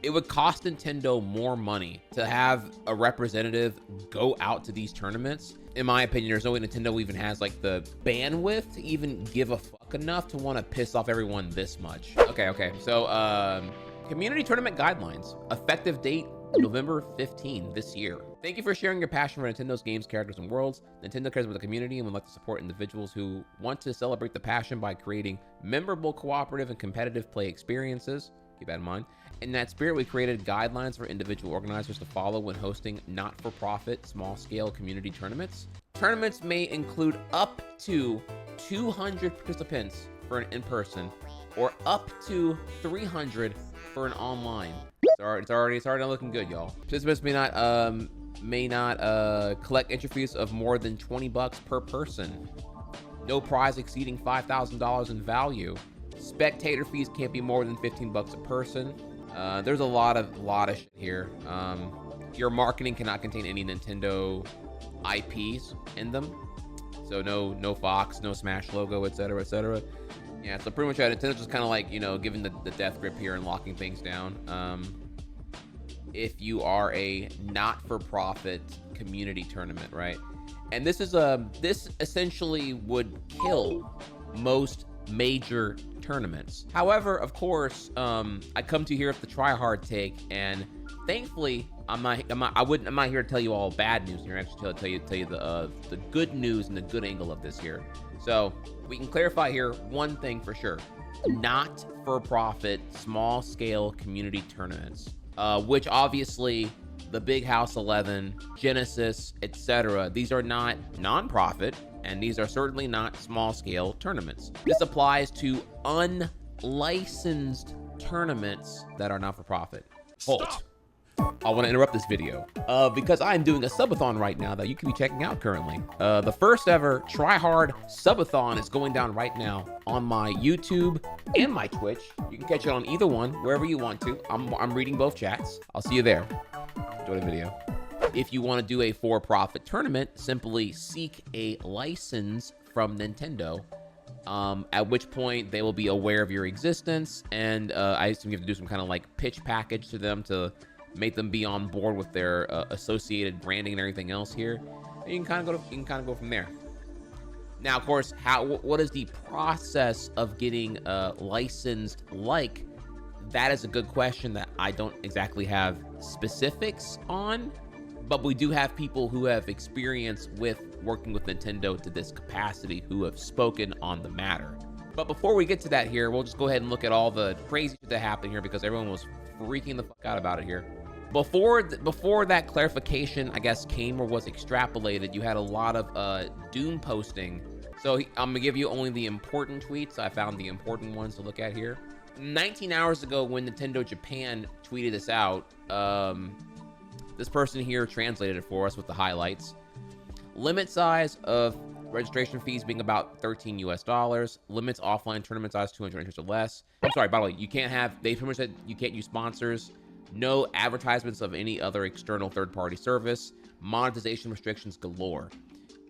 it would cost Nintendo more money to have a representative go out to these tournaments. In my opinion, there's no way Nintendo even has like the bandwidth to even give a fuck enough to want to piss off everyone this much. Okay. So, community tournament guidelines. Effective date, November 15 this year. Thank you for sharing your passion for Nintendo's games, characters, and worlds. Nintendo cares about the community and would like to support individuals who want to celebrate the passion by creating memorable, cooperative, and competitive play experiences. Keep that in mind. In that spirit, we created guidelines for individual organizers to follow when hosting not-for-profit, small-scale community tournaments. Tournaments may include up to 200 participants for an in-person, or up to 300 for an online. It's already looking good, y'all. Participants may not collect entry fees of more than $20 per person. No prize exceeding $5,000 in value. Spectator fees can't be more than $15 a person. There's a lot of shit here. Your marketing cannot contain any Nintendo IPs in them. So no Fox, no Smash logo, etc., etc. Yeah, so pretty much Nintendo's just kind of like, you know, giving the death grip here and locking things down. If you are a not-for-profit community tournament, right? And this is this essentially would kill most major tournaments. However, of course, I come to here with the try-hard take, and thankfully, I'm not here to tell you all bad news here. I'm actually tell you the good news and the good angle of this here. So we can clarify here one thing for sure: not-for-profit, small-scale community tournaments, which obviously the Big House 11, Genesis, etc. These are not non-profit, and these are certainly not small-scale tournaments. This applies to unlicensed tournaments that are not for profit. Halt. I want to interrupt this video because I'm doing a subathon right now that you can be checking out currently. The first ever Try Hard subathon is going down right now on my YouTube and my Twitch. You can catch it on either one, wherever you want to. I'm reading both chats. I'll see you there. Enjoy the video. If you want to do a for-profit tournament, simply seek a license from Nintendo, at which point they will be aware of your existence, and I assume you have to do some kind of like pitch package to them to make them be on board with their associated branding and everything else here. And you can kind of go from there. Now, of course, what is the process of getting licensed like? That is a good question that I don't exactly have specifics on, but we do have people who have experience with working with Nintendo to this capacity who have spoken on the matter. But before we get to that here, we'll just go ahead and look at all the crazy shit that happened here because everyone was freaking the fuck out about it here. Before that clarification, I guess, came or was extrapolated, you had a lot of doom posting. So I'm gonna give you only the important tweets. I found the important ones to look at here. 19 hours ago, when Nintendo Japan tweeted this out, this person here translated it for us with the highlights. Limit size of registration fees being about $13 US. Limits offline tournament size 200 entries or less. I'm sorry, by the way, you can't have, they pretty much said you can't use sponsors. No advertisements of any other external third-party service. Monetization restrictions galore.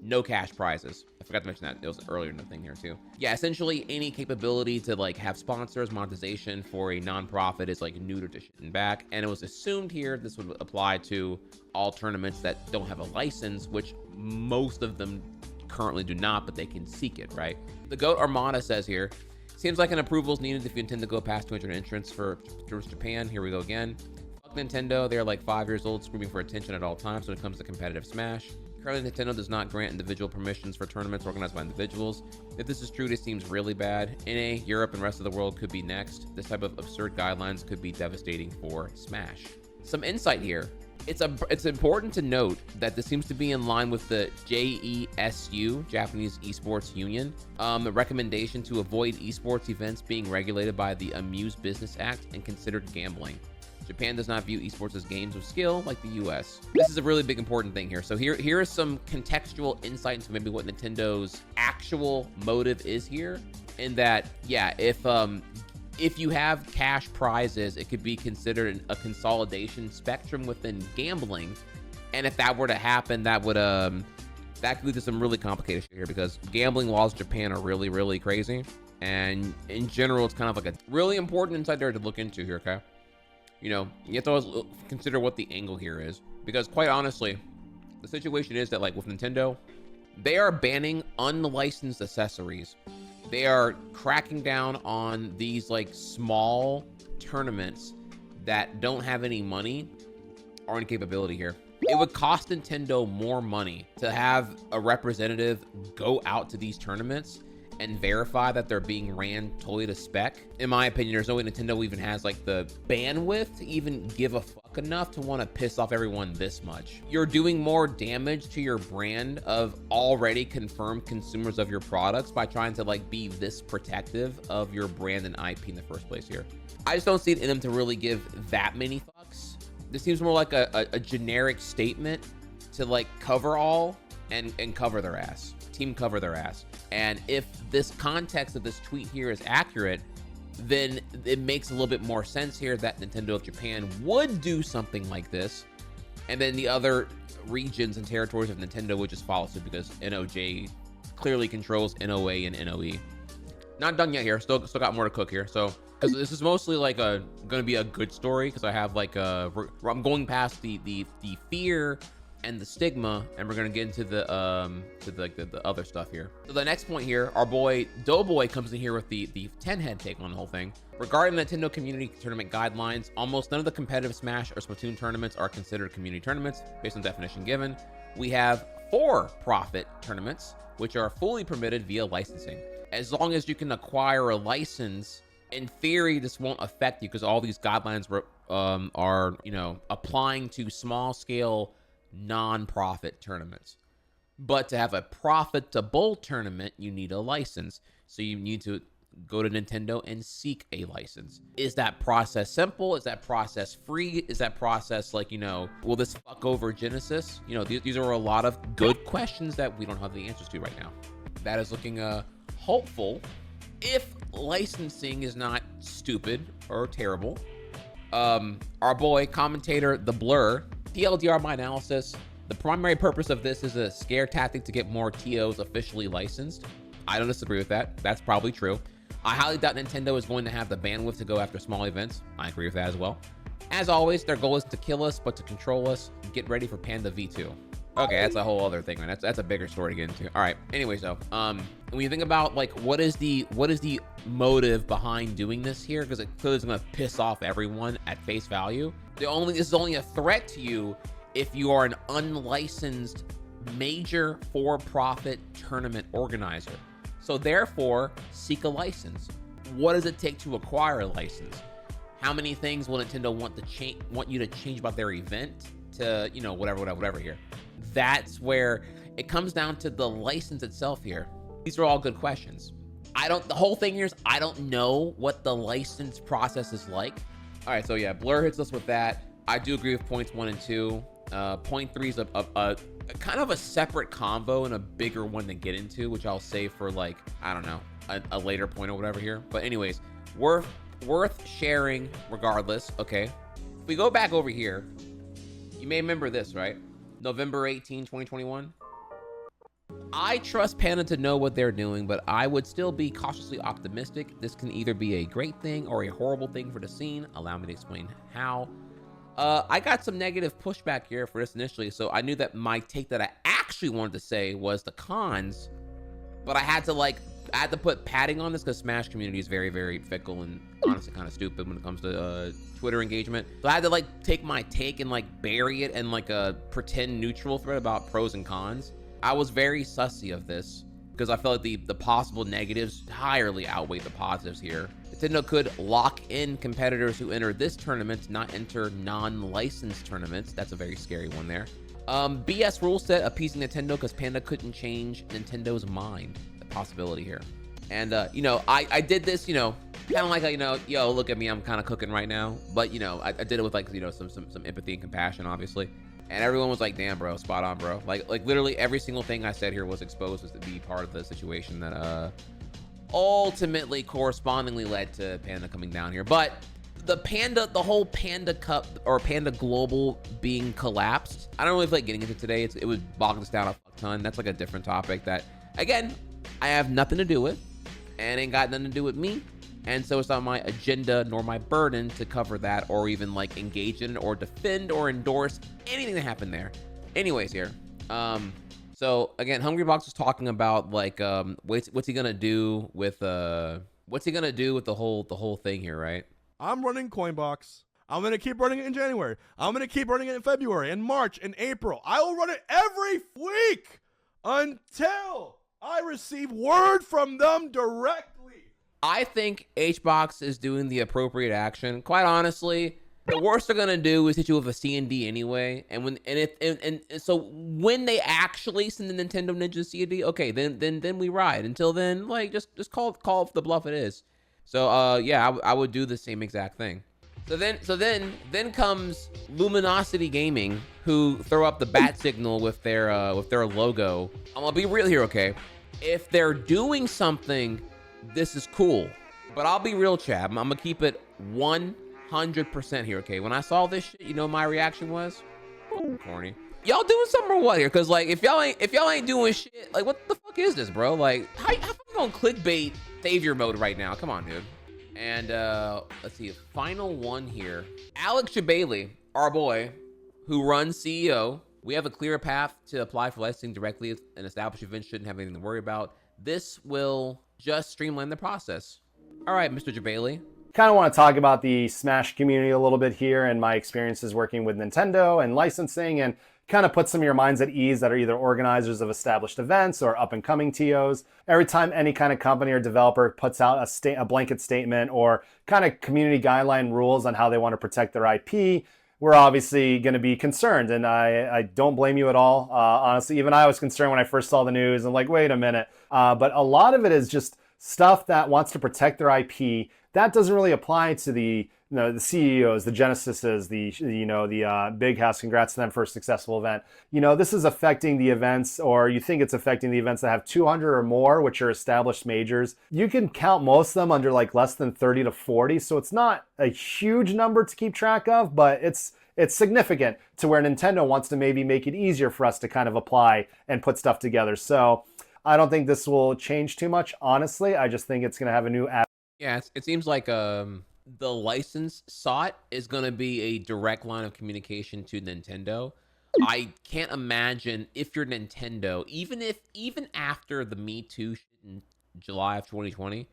No cash prizes. I forgot to mention that. It was earlier in the thing here too. Yeah, essentially any capability to like have sponsors, monetization for a non-profit is like neutered to shit and back. And it was assumed here this would apply to all tournaments that don't have a license, which most of them currently do not, but they can seek it, right? The GOAT Armada says here, seems like an approval is needed if you intend to go past 200 entrants for Tourist Japan. Here we go again. Fuck Nintendo. They're like 5 years old, screaming for attention at all times when it comes to competitive Smash. Currently, Nintendo does not grant individual permissions for tournaments organized by individuals. If this is true, this seems really bad. NA, Europe, and rest of the world could be next. This type of absurd guidelines could be devastating for Smash. Some insight here. It's important to note that this seems to be in line with the JESU, Japanese Esports Union, the recommendation to avoid esports events being regulated by the Amuse Business Act and considered gambling. Japan does not view esports as games of skill like the US. This is a really big important thing here. So here is some contextual insight into maybe what Nintendo's actual motive is here. In that, yeah, if you have cash prizes, it could be considered a consolidation spectrum within gambling. And if that were to happen, that would that could lead to some really complicated shit here because gambling laws in Japan are really, really crazy. And in general, it's kind of like a really important insight there to look into here, okay? You know, you have to always consider what the angle here is, because quite honestly, the situation is that like with Nintendo, they are banning unlicensed accessories. They are cracking down on these like small tournaments that don't have any money or any capability here. It would cost Nintendo more money to have a representative go out to these tournaments and verify that they're being ran totally to spec. In my opinion, there's no way Nintendo even has like the bandwidth to even give a fuck enough to want to piss off everyone this much. You're doing more damage to your brand of already confirmed consumers of your products by trying to like be this protective of your brand and IP in the first place here. I just don't see it in them to really give that many fucks. This seems more like a generic statement to like cover all and cover their ass. Team cover their ass. And if this context of this tweet here is accurate, then it makes a little bit more sense here that Nintendo of Japan would do something like this, and then the other regions and territories of Nintendo would just follow suit, because NOJ clearly controls NOA and NOE. Not done yet here. Still got more to cook here. So, because this is mostly like gonna be a good story, because I have like I'm going past the fear and the stigma, and we're gonna get into the other stuff here. So the next point here, our boy Doughboy comes in here with the 10-head take on the whole thing. Regarding the Nintendo community tournament guidelines, almost none of the competitive Smash or Splatoon tournaments are considered community tournaments based on definition given. We have for-profit tournaments, which are fully permitted via licensing. As long as you can acquire a license, in theory, this won't affect you, because all these guidelines are, you know, applying to small-scale non-profit tournaments. But to have a profitable tournament, you need a license. So you need to go to Nintendo and seek a license. Is that process simple? Is that process free? Is that process like, you know, will this fuck over Genesis? You know, these are a lot of good questions that we don't have the answers to right now. That is looking hopeful, if licensing is not stupid or terrible. Our boy commentator The Blur, TLDR my analysis, the primary purpose of this is a scare tactic to get more TOs officially licensed. I don't disagree with that. That's probably true. I highly doubt Nintendo is going to have the bandwidth to go after small events. I agree with that as well. As always, their goal is to kill us, but to control us. Get ready for Panda V2. Okay, that's a whole other thing, man. That's a bigger story to get into. All right. Anyways, though, when you think about like what is the motive behind doing this here, because it clearly is going to piss off everyone at face value. This is only a threat to you if you are an unlicensed major for-profit tournament organizer. So therefore, seek a license. What does it take to acquire a license? How many things will Nintendo want you to change about their event to, you know, whatever here? That's where it comes down to the license itself here. These are all good questions. The whole thing here is I don't know what the license process is like. All right, so yeah, Blur hits us with that. I do agree with points 1 and 2. Point 3 is a kind of a separate convo and a bigger one to get into, which I'll save for like, I don't know, a later point or whatever here. But anyways, worth sharing regardless. Okay, if we go back over here, you may remember this, right? November 18, 2021. I trust Panda to know what they're doing, but I would still be cautiously optimistic. This can either be a great thing or a horrible thing for the scene. Allow me to explain how. I got some negative pushback here for this initially, so I knew that my take that I actually wanted to say was the cons, but I had to put padding on this because Smash community is very, very fickle and honestly kind of stupid when it comes to Twitter engagement. So I had to like take my take and like bury it in like a pretend neutral thread about pros and cons. I was very sussy of this because I felt like the possible negatives entirely outweigh the positives here. Nintendo could lock in competitors who enter this tournament to not enter non-licensed tournaments. That's a very scary one there. BS Ruleset appeasing Nintendo because Panda couldn't change Nintendo's mind. The possibility here. And, you know, I did this, you know, kind of like, you know, yo, look at me, I'm kind of cooking right now. But, you know, I did it with like, you know, some empathy and compassion, obviously. And everyone was like, damn, bro, spot on, bro. Like literally every single thing I said here was exposed as to be part of the situation that ultimately correspondingly led to Panda coming down here. But the whole Panda Cup or Panda Global being collapsed, I don't really feel like getting into today. It would bog us down a fuck ton. That's like a different topic that, again, I have nothing to do with and ain't got nothing to do with me. And it got nothing to do with Nintendo. And so it's not my agenda nor my burden to cover that or even like engage in or defend or endorse anything that happened there. Anyways, here. So again, Hungrybox was talking about like what's he gonna do with the whole thing here, right? I'm running Coinbox. I'm going to keep running it in January. I'm going to keep running it in February, in March, in April. I will run it every week until I receive word from them directly. I think HBox is doing the appropriate action. Quite honestly, the worst they're gonna do is hit you with a C&D anyway. And so when they actually send the Nintendo Ninja C&D, okay, then we ride. Until then, like just call the bluff it is. So yeah, I would do the same exact thing. So then comes Luminosity Gaming, who throw up the bat signal with their logo. I'm gonna be real here, okay? If they're doing something, this is cool. But I'll be real, Chad. I'm gonna keep it 100% here, okay? When I saw this shit, you know my reaction was? Corny. Y'all doing something or what here? Cause like if y'all ain't doing shit, like what the fuck is this, bro? Like how you on clickbait savior mode right now? Come on, dude. And let's see, final one here. Alex Jabali, our boy, who runs CEO. We have a clear path to apply for licensing directly, and established events shouldn't have anything to worry about. This will just streamline the process. All right, Mr. Jabali. Kind of want to talk about the Smash community a little bit here and my experiences working with Nintendo and licensing, and kind of put some of your minds at ease that are either organizers of established events or up-and-coming TOs. Every time any kind of company or developer puts out a blanket statement or kind of community guideline rules on how they want to protect their IP, we're obviously going to be concerned, and I don't blame you at all. Honestly, even I was concerned when I first saw the news. I'm like, wait a minute. But a lot of it is just stuff that wants to protect their IP. That doesn't really apply to the CEOs, the Genesises, the Big House. Congrats to them for a successful event. This is affecting the events, or you think it's affecting the events that have 200 or more, which are established majors. You can count most of them under like less than 30 to 40. So it's not a huge number to keep track of, but it's significant to where Nintendo wants to maybe make it easier for us to kind of apply and put stuff together. So I don't think this will change too much, honestly. I just think it's going to have a new app. Yeah, it seems like the license sought is going to be a direct line of communication to Nintendo. I can't imagine if you're Nintendo, even after the Me Too shit in July of 2020,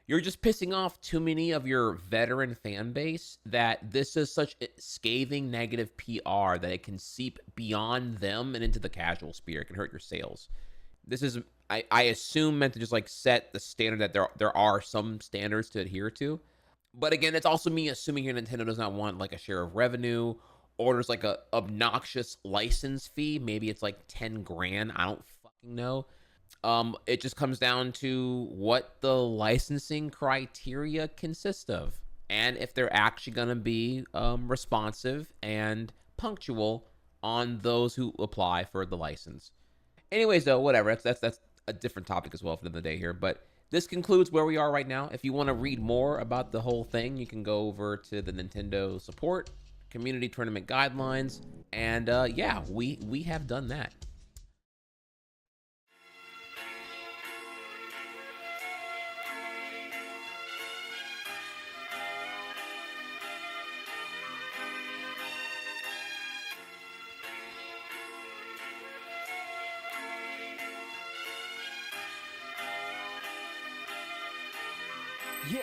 you're just pissing off too many of your veteran fan base that this is such scathing negative PR that it can seep beyond them and into the casual sphere. It can hurt your sales. This is, I assume, meant to just like set the standard that there are some standards to adhere to. But again, it's also me assuming here Nintendo does not want like a share of revenue, or there's like a obnoxious license fee. Maybe it's like 10 grand. I don't fucking know. It just comes down to what the licensing criteria consist of, and if they're actually going to be responsive and punctual on those who apply for the license. Anyways, though, whatever. That's a different topic as well for the day here. But this concludes where we are right now. If you want to read more about the whole thing, you can go over to the Nintendo support, community tournament guidelines, and yeah, we have done that. Yeah.